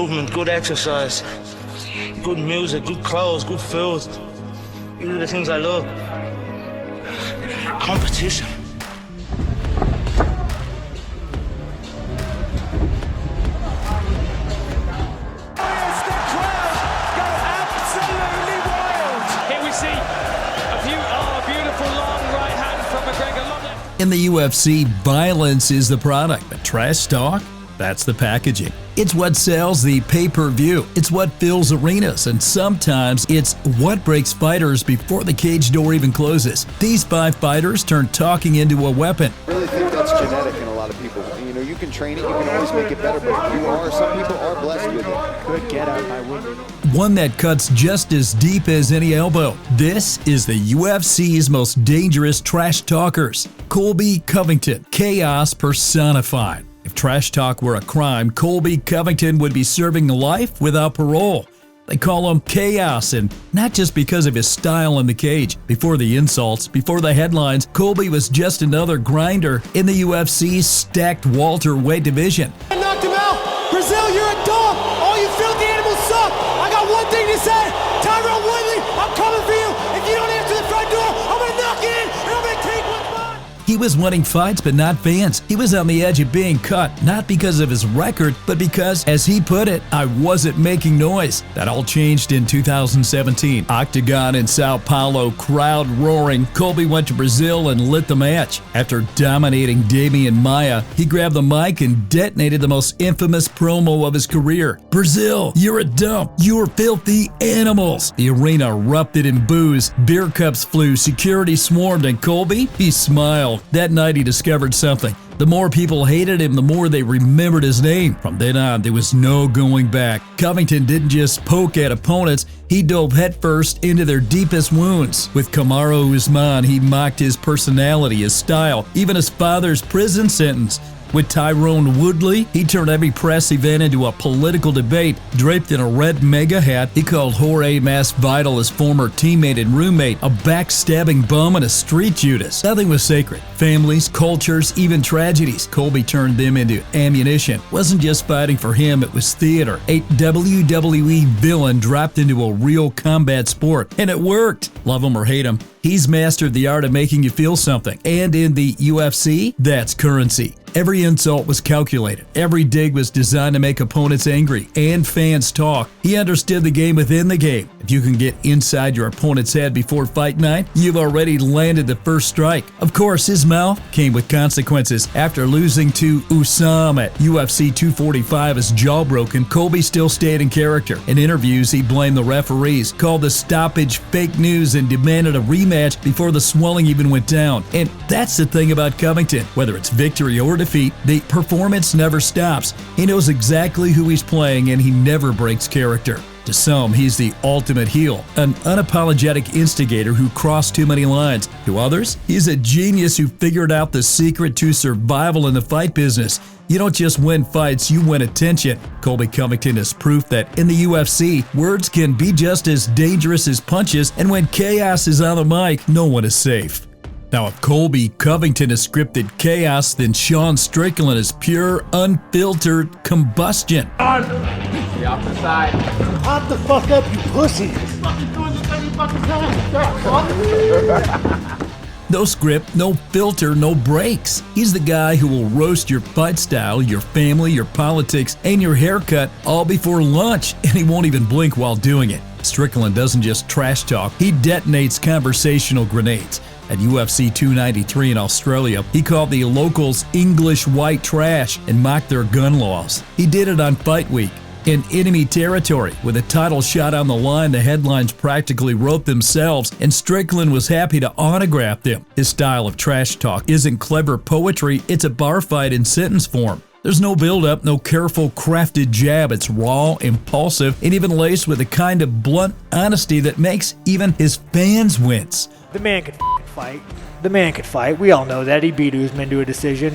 movement, good exercise, good music, good clothes, good food. These are the things I love. Competition. In the UFC, violence is the product, but trash talk, that's the packaging. It's what sells the pay-per-view. It's what fills arenas, and sometimes it's what breaks fighters before the cage door even closes. These 5 fighters turned talking into a weapon. I really think that's genetic in a lot of people. You know, you can train it, you can always make it better, but some people are blessed with it. Good get out, I wouldn't. One that cuts just as deep as any elbow. This is the UFC's most dangerous trash talkers. Colby Covington, chaos personified. If trash talk were a crime, Colby Covington would be serving life without parole. They call him Chaos, and not just because of his style in the cage. Before the insults, before the headlines, Colby was just another grinder in the UFC's stacked welterweight division. I knocked him out! Brazil, you're a dog! All you filthy animals suck! I got one thing to say! Tyrone Woodley, I'm coming for you! If you don't answer the front door, I'm gonna knock it in, and I'm gonna take what's mine! He was winning fights, but not fans. He was on the edge of being cut, not because of his record, but because, as he put it, I wasn't making noise. That all changed in 2017. Octagon in Sao Paulo, crowd roaring. Colby went to Brazil and lit the match. After dominating Damian Maia, he grabbed the mic and detonated the most infamous promo of his career. Brazil, you're a dump. You're filthy animals. The arena erupted in boos. Beer cups flew. Security swarmed, and Colby, he smiled. That night he discovered something. The more people hated him, the more they remembered his name. From then on, there was no going back. Covington didn't just poke at opponents, he dove headfirst into their deepest wounds. With Kamaru Usman, he mocked his personality, his style, even his father's prison sentence. With Tyrone Woodley, he turned every press event into a political debate. Draped in a red mega hat, he called Jorge Masvidal, his former teammate and roommate, a backstabbing bum and a street Judas. Nothing was sacred. Families, cultures, even tragedies. Colby turned them into ammunition. Wasn't just fighting for him, it was theater. A WWE villain dropped into a real combat sport. And it worked. Love him or hate him, he's mastered the art of making you feel something. And in the UFC, that's currency. Every insult was calculated. Every dig was designed to make opponents angry and fans talk. He understood the game within the game. If you can get inside your opponent's head before fight night, you've already landed the first strike. Of course, his mouth came with consequences. After losing to Usman at UFC 245, his jaw broken, Colby still stayed in character. In interviews, he blamed the referees, called the stoppage fake news, and demanded a rematch before the swelling even went down. And that's the thing about Covington. Whether it's victory or defeat, the performance never stops. He knows exactly who he's playing, and he never breaks character. To some, he's the ultimate heel, an unapologetic instigator who crossed too many lines. To others, he's a genius who figured out the secret to survival in the fight business. You don't just win fights, you win attention. Colby Covington is proof that in the UFC, words can be just as dangerous as punches, and when chaos is on the mic, no one is safe. Now, if Colby Covington is scripted chaos, then Shawn Strickland is pure, unfiltered combustion. Get off the side. Pop the fuck up, you pussy! No script, no filter, no breaks. He's the guy who will roast your fight style, your family, your politics, and your haircut all before lunch, and he won't even blink while doing it. Strickland doesn't just trash talk, he detonates conversational grenades. At UFC 293 in Australia, he called the locals English white trash and mocked their gun laws. He did it on Fight Week. In enemy territory, with a title shot on the line, the headlines practically wrote themselves, and Strickland was happy to autograph them. His style of trash talk isn't clever poetry, it's a bar fight in sentence form. There's no build-up, no careful, crafted jab. It's raw, impulsive, and even laced with a kind of blunt honesty that makes even his fans wince. The man could fight. The man could fight. We all know that. He beat Usman to a decision,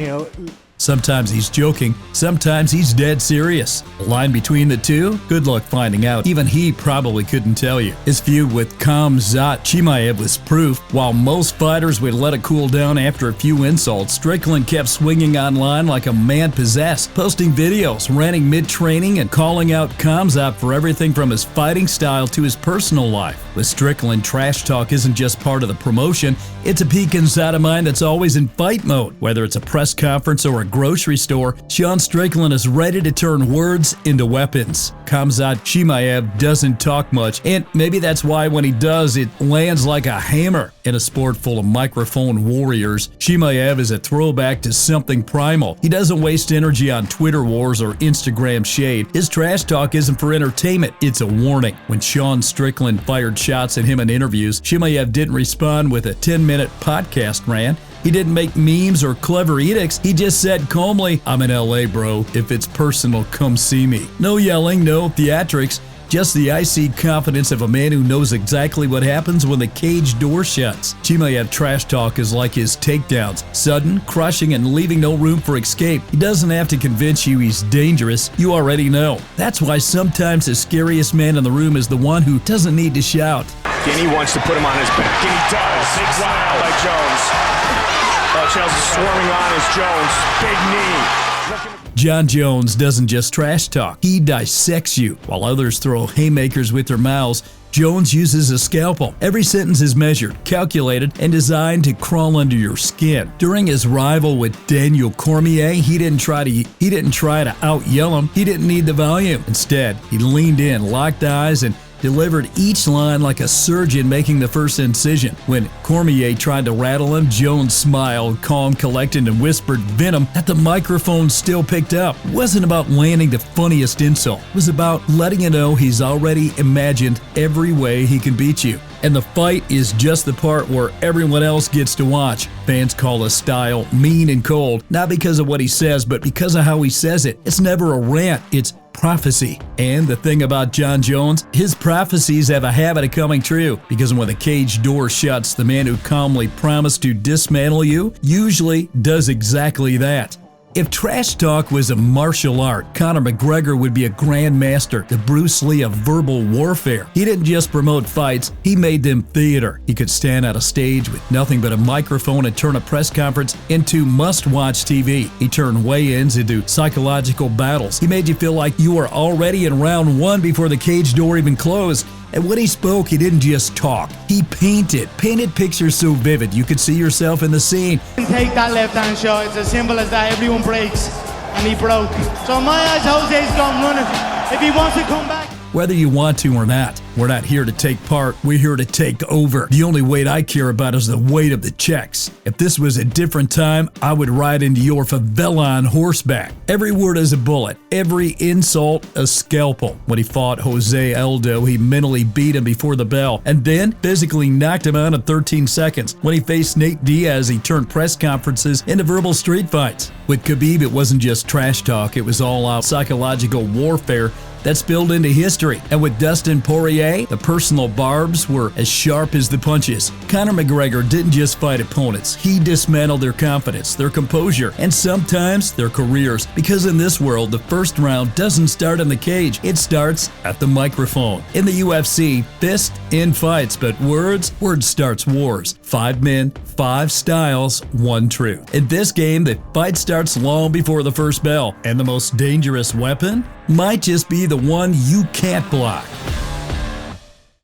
Sometimes he's joking, sometimes he's dead serious. The line between the two? Good luck finding out. Even he probably couldn't tell you. His feud with Khamzat Chimaev was proof. While most fighters would let it cool down after a few insults, Strickland kept swinging online like a man possessed, posting videos, ranting mid-training, and calling out Khamzat for everything from his fighting style to his personal life. With Strickland, trash talk isn't just part of the promotion, it's a peek inside a mind that's always in fight mode. Whether it's a press conference or a grocery store, Shawn Strickland is ready to turn words into weapons. Khamzat Chimaev doesn't talk much, and maybe that's why when he does, it lands like a hammer. In a sport full of microphone warriors, Chimaev is a throwback to something primal. He doesn't waste energy on Twitter wars or Instagram shade. His trash talk isn't for entertainment, it's a warning. When Shawn Strickland fired shots at him in interviews, Chimaev didn't respond with a 10-minute podcast rant. He didn't make memes or clever edicts. He just said calmly, "I'm in LA, bro. If it's personal, come see me." No yelling, no theatrics. Just the icy confidence of a man who knows exactly what happens when the cage door shuts. Chimaev trash talk is like his takedowns, sudden, crushing, and leaving no room for escape. He doesn't have to convince you he's dangerous. You already know. That's why sometimes the scariest man in the room is the one who doesn't need to shout. Guinea wants to put him on his back, and he does. Big wow by Jones. Charles is swarming on as Jones. Big knee. Jon Jones doesn't just trash talk, he dissects you. While others throw haymakers with their mouths, Jones uses a scalpel. Every sentence is measured, calculated, and designed to crawl under your skin. During his rival with Daniel Cormier, he didn't try to out-yell him. He didn't need the volume. Instead, he leaned in, locked eyes, and delivered each line like a surgeon making the first incision. When Cormier tried to rattle him, Jones smiled, calm, collected, and whispered venom that the microphone still picked up. It wasn't about landing the funniest insult. It was about letting you know he's already imagined every way he can beat you. And the fight is just the part where everyone else gets to watch. Fans call his style mean and cold, not because of what he says, but because of how he says it. It's never a rant, it's prophecy. And the thing about Jon Jones, his prophecies have a habit of coming true, because when the cage door shuts, the man who calmly promised to dismantle you usually does exactly that. If trash talk was a martial art, Conor McGregor would be a grandmaster, the Bruce Lee of verbal warfare. He didn't just promote fights, he made them theater. He could stand on a stage with nothing but a microphone and turn a press conference into must-watch TV. He turned weigh-ins into psychological battles. He made you feel like you were already in round one before the cage door even closed. And when he spoke, he didn't just talk. He painted pictures so vivid you could see yourself in the scene. Take that left-hand shot. It's as simple as that. Everyone breaks, and he broke. So in my eyes, Jose's gone running. If he wants to come back. Whether you want to or not, we're not here to take part, we're here to take over. The only weight I care about is the weight of the checks. If this was a different time, I would ride into your favela on horseback. Every word is a bullet, every insult a scalpel. When he fought Jose Aldo, he mentally beat him before the bell, and then physically knocked him out in 13 seconds. When he faced Nate Diaz, he turned press conferences into verbal street fights. With Khabib, it wasn't just trash talk, it was all-out psychological warfare that spilled into history. And with Dustin Poirier, the personal barbs were as sharp as the punches. Conor McGregor didn't just fight opponents, he dismantled their confidence, their composure, and sometimes their careers. Because in this world, the first round doesn't start in the cage, it starts at the microphone. In the UFC, fist in fights, but word starts wars. 5 men, 5 styles, 1 truth. In this game, the fight starts long before the first bell, and the most dangerous weapon might just be the one you can't block.